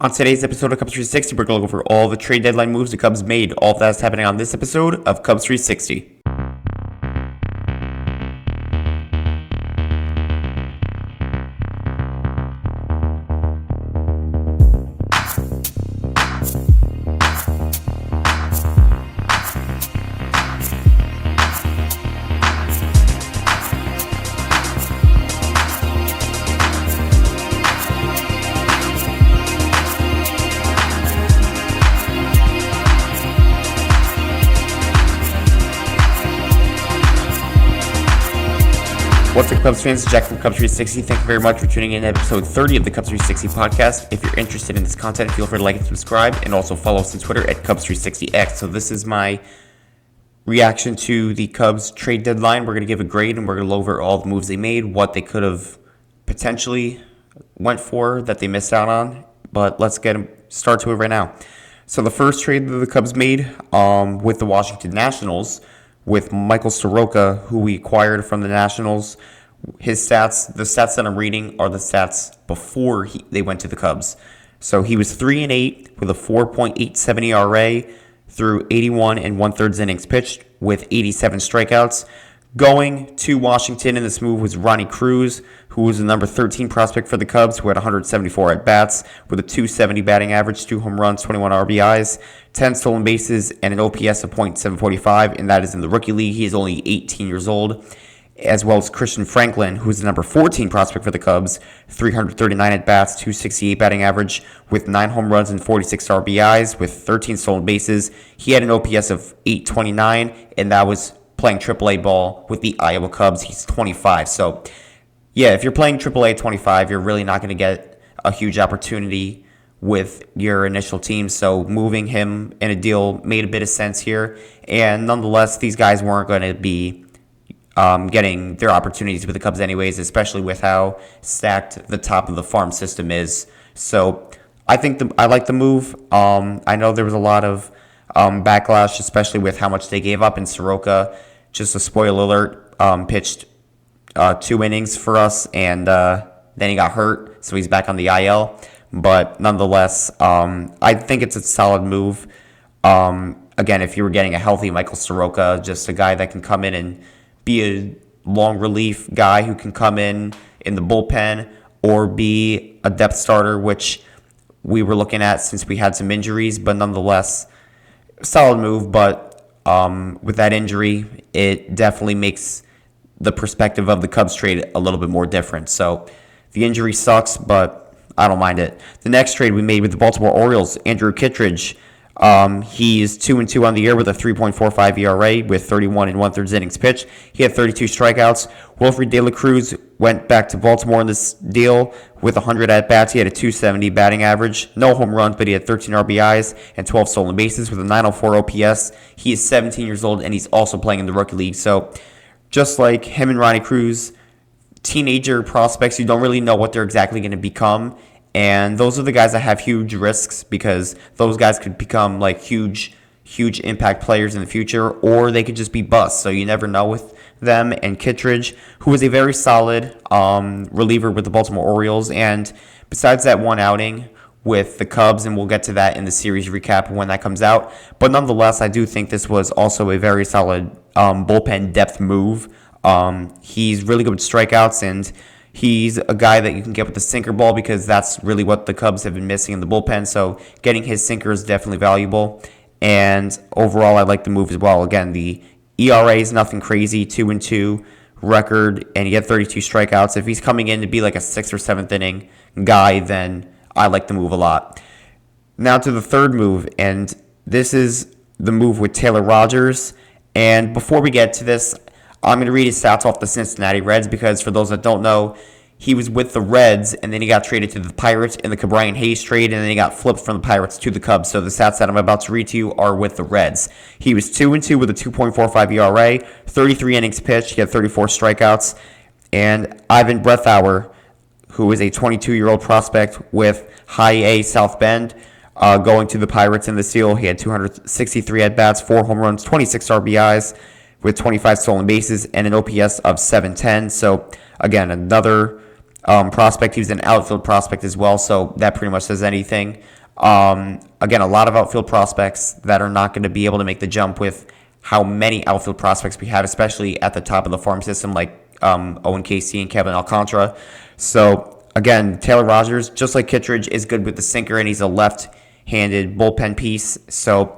On today's episode of Cubs 360, we're going to go over all the trade deadline moves the Cubs made. All of that's happening on this episode of Cubs 360. What's up, Cubs fans? Jack from Cubs 360. Thank you very much for tuning in to episode 30 of the Cubs 360 podcast. If you're interested in this content, feel free to like and subscribe, and also follow us on Twitter at Cubs360X. So this is my reaction to the Cubs trade deadline. We're going to give a grade, and we're going to go over all the moves they made, what they could have potentially went for that they missed out on. But let's start to it right now. So the first trade that the Cubs made with the Washington Nationals, with Michael Soroka, who we acquired from the Nationals. His stats, the stats that I'm reading are the stats before they went to the Cubs. So he was 3-8 with a 4.87 ERA through 81 and 1/3 innings pitched with 87 strikeouts. Going to Washington in this move was Ronnie Cruz, who was the number 13 prospect for the Cubs, who had 174 at-bats with a .270 batting average, 2 home runs, 21 RBIs, 10 stolen bases, and an OPS of .745, and that is in the rookie league. He is only 18 years old, as well as Christian Franklin, who is the number 14 prospect for the Cubs, 339 at-bats, .268 batting average with 9 home runs and 46 RBIs with 13 stolen bases. He had an OPS of .829, and that was playing AAA ball with the Iowa Cubs. He's 25. So, yeah, if you're playing AAA at 25, you're really not going to get a huge opportunity with your initial team. So moving him in a deal made a bit of sense here. And nonetheless, these guys weren't going to be getting their opportunities with the Cubs anyways, especially with how stacked the top of the farm system is. So I think I like the move. I know there was a lot of backlash, especially with how much they gave up. And Soroka, just a spoiler alert, pitched 2 innings for us, and then he got hurt, so he's back on the IL. But nonetheless, I think it's a solid move. Again, if you were getting a healthy Michael Soroka, just a guy that can come in and be a long relief guy who can come in the bullpen or be a depth starter, which we were looking at since we had some injuries. But nonetheless, solid move. But with that injury, it definitely makes the perspective of the Cubs trade a little bit more different. So the injury sucks, but I don't mind it. The next trade we made with the Baltimore Orioles, Andrew Kittredge. He's 2-2 on the year with a 3.45 ERA with 31 and 1/3 innings pitched. He had 32 strikeouts. Wilfred De La Cruz went back to Baltimore in this deal with 100 at-bats. He had a .270 batting average. No home runs, but he had 13 RBIs and 12 stolen bases with a .904 OPS. He is 17 years old, and he's also playing in the rookie league. So just like him and Ronnie Cruz, teenager prospects, you don't really know what they're exactly going to become. And those are the guys that have huge risks, because those guys could become like huge impact players in the future, or they could just be busts. So you never know with them. And Kittredge, who is a very solid reliever with the Baltimore Orioles, and besides that one outing with the Cubs, and we'll get to that in the series recap when that comes out. But nonetheless, I do think this was also a very solid bullpen depth move. He's really good with strikeouts, and he's a guy that you can get with the sinker ball, because that's really what the Cubs have been missing in the bullpen. So getting his sinker is definitely valuable. And overall, I like the move as well. Again, the ERA is nothing crazy, 2-2 record, and he had 32 strikeouts. If he's coming in to be like a 6th or 7th inning guy, then I like the move a lot. Now to the third move, and this is the move with Taylor Rogers. And before we get to this, I'm going to read his stats off the Cincinnati Reds, because for those that don't know, he was with the Reds, and then he got traded to the Pirates in the Ke'Bryan Hayes trade, and then he got flipped from the Pirates to the Cubs. So the stats that I'm about to read to you are with the Reds. He was 2-2 with a 2.45 ERA, 33 innings pitched. He had 34 strikeouts. And Ivan Breathauer, who is a 22-year-old prospect with High A South Bend, going to the Pirates in the deal. He had 263 at-bats, 4 home runs, 26 RBIs, with 25 stolen bases and an OPS of .710. So, again, another prospect. He was an outfield prospect as well, so that pretty much says anything. Again, a lot of outfield prospects that are not going to be able to make the jump with how many outfield prospects we have, especially at the top of the farm system, like Owen Casey and Kevin Alcantara. So, again, Taylor Rogers, just like Kittredge, is good with the sinker, and he's a left-handed bullpen piece. So,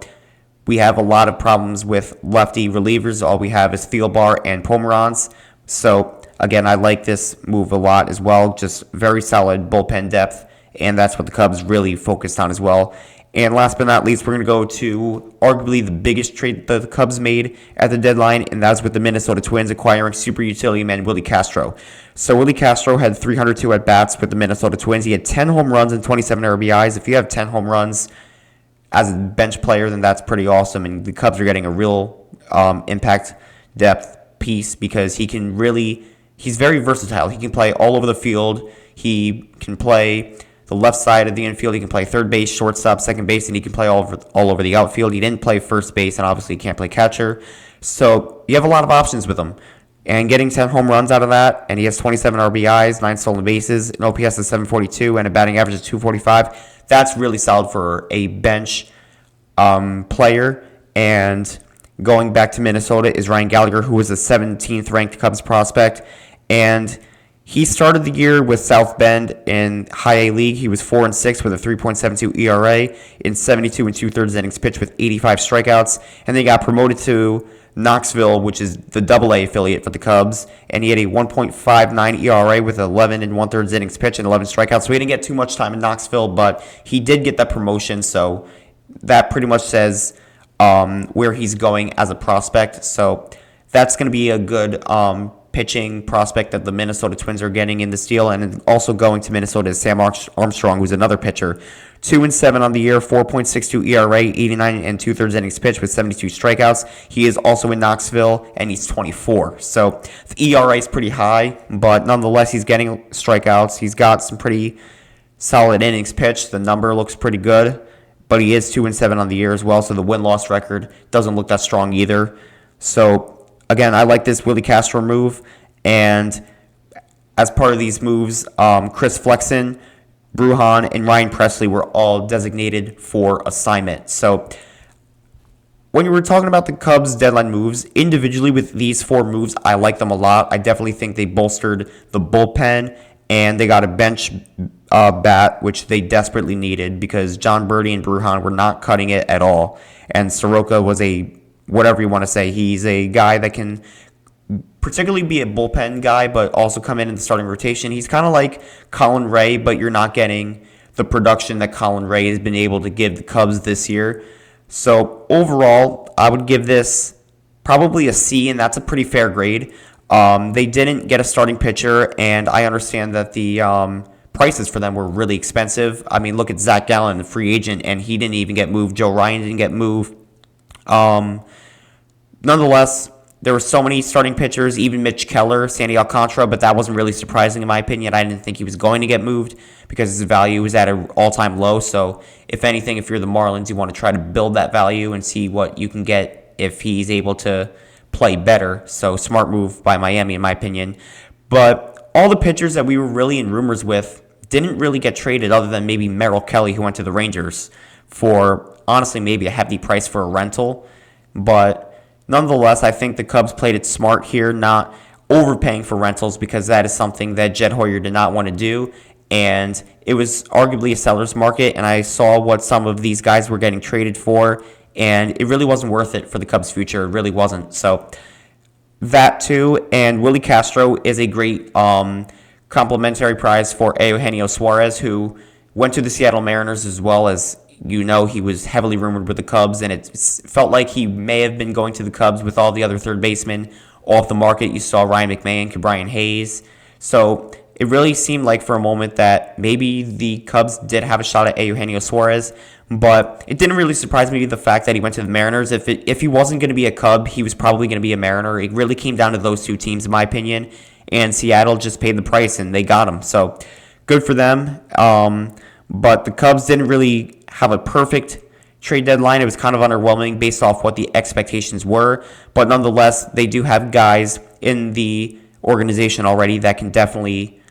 we have a lot of problems with lefty relievers. All we have is Thielbar and Pomeranz. So, again, I like this move a lot as well. Just very solid bullpen depth, and that's what the Cubs really focused on as well. And last but not least, we're going to go to arguably the biggest trade that the Cubs made at the deadline, and that's with the Minnesota Twins acquiring super utility man Willie Castro. So Willie Castro had 302 at-bats with the Minnesota Twins. He had 10 home runs and 27 RBIs. If you have 10 home runs as a bench player, then that's pretty awesome, and the Cubs are getting a real impact depth piece because he's very versatile. He can play all over the field. He can play the left side of the infield. He can play third base, shortstop, second base, and he can play all over the outfield. He didn't play first base, and obviously he can't play catcher. So you have a lot of options with him. And getting 10 home runs out of that, and he has 27 RBIs, 9 stolen bases, an OPS of 742, and a batting average of 245. That's really solid for a bench player. And going back to Minnesota is Ryan Gallagher, who was the 17th ranked Cubs prospect. And he started the year with South Bend in High A League. He was 4-6 with a 3.72 ERA in 72 2/3 innings pitched with 85 strikeouts. And then he got promoted to Knoxville, which is the AA affiliate for the Cubs, and he had a 1.59 ERA with 11 1/3 innings pitched and 11 strikeouts. So he didn't get too much time in Knoxville, but he did get that promotion. So that pretty much says where he's going as a prospect. So that's going to be a good pitching prospect that the Minnesota Twins are getting in this deal. And also going to Minnesota is Sam Armstrong, who's another pitcher. 2-7 on the year, 4.62 ERA, 89 2/3 innings pitched with 72 strikeouts. He is also in Knoxville, and he's 24. So the ERA is pretty high, but nonetheless, he's getting strikeouts. He's got some pretty solid innings pitched. The number looks pretty good, but he is 2-7 on the year as well, so the win-loss record doesn't look that strong either. So again, I like this Willie Castro move, and as part of these moves, Chris Flexen, Bruhan, and Ryan Presley were all designated for assignment. So when you were talking about the Cubs' deadline moves, individually with these 4 moves, I like them a lot. I definitely think they bolstered the bullpen, and they got a bench bat, which they desperately needed because John Birdie and Bruhan were not cutting it at all. And Soroka was whatever you want to say, he's a guy that can particularly be a bullpen guy, but also come in the starting rotation. He's kind of like Colin Ray, but you're not getting the production that Colin Ray has been able to give the Cubs this year. So overall, I would give this probably a C, and that's a pretty fair grade. They didn't get a starting pitcher, and I understand that the prices for them were really expensive. I mean, look at Zach Gallen, the free agent, and he didn't even get moved. Joe Ryan didn't get moved. Nonetheless, there were so many starting pitchers, even Mitch Keller, Sandy Alcantara, but that wasn't really surprising in my opinion. I didn't think he was going to get moved because his value was at an all-time low. So if anything, if you're the Marlins, you want to try to build that value and see what you can get if he's able to play better. So smart move by Miami in my opinion. But all the pitchers that we were really in rumors with didn't really get traded other than maybe Merrill Kelly, who went to the Rangers for honestly maybe a hefty price for a rental. But nonetheless, I think the Cubs played it smart here, not overpaying for rentals because that is something that Jed Hoyer did not want to do. And it was arguably a seller's market, and I saw what some of these guys were getting traded for, and it really wasn't worth it for the Cubs' future. It really wasn't. So that too, and Willie Castro is a great complimentary prize for Eugenio Suarez, who went to the Seattle Mariners as well as, you know, he was heavily rumored with the Cubs, and it felt like he may have been going to the Cubs with all the other third basemen off the market. You saw Ryan McMahon, Brian Hayes. So it really seemed like for a moment that maybe the Cubs did have a shot at Eugenio Suarez, but it didn't really surprise me the fact that he went to the Mariners. If he wasn't going to be a Cub, he was probably going to be a Mariner. It really came down to those two teams, in my opinion, and Seattle just paid the price, and they got him. So good for them. But the Cubs didn't really have a perfect trade deadline. It was kind of underwhelming based off what the expectations were. But nonetheless, they do have guys in the organization already that can definitely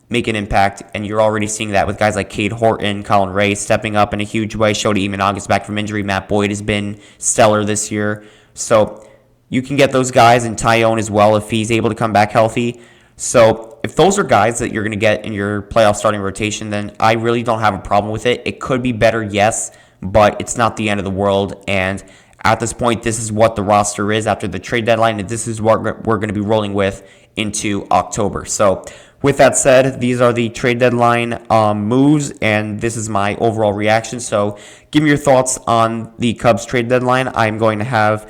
make an impact, and you're already seeing that with guys like Cade Horton, Colin Ray stepping up in a huge way. Shota Imanaga back from injury. Matt Boyd has been stellar this year. So you can get those guys, and Tyone as well if he's able to come back healthy. So if those are guys that you're going to get in your playoff starting rotation, then I really don't have a problem with it. It could be better, yes, but it's not the end of the world. And at this point, this is what the roster is after the trade deadline, and this is what we're going to be rolling with into October. So with that said, these are the trade deadline moves, and this is my overall reaction. So give me your thoughts on the Cubs trade deadline. I'm going to have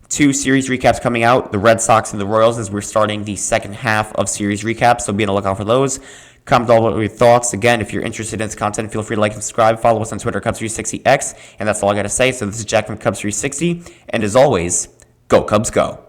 2 series recaps coming out, the Red Sox and the Royals, as we're starting the second half of series recaps, so be on the lookout for those. Comment all your thoughts. Again, if you're interested in this content, feel free to like and subscribe. Follow us on Twitter, Cubs360X, and that's all I got to say. So this is Jack from Cubs360, and as always, go Cubs go.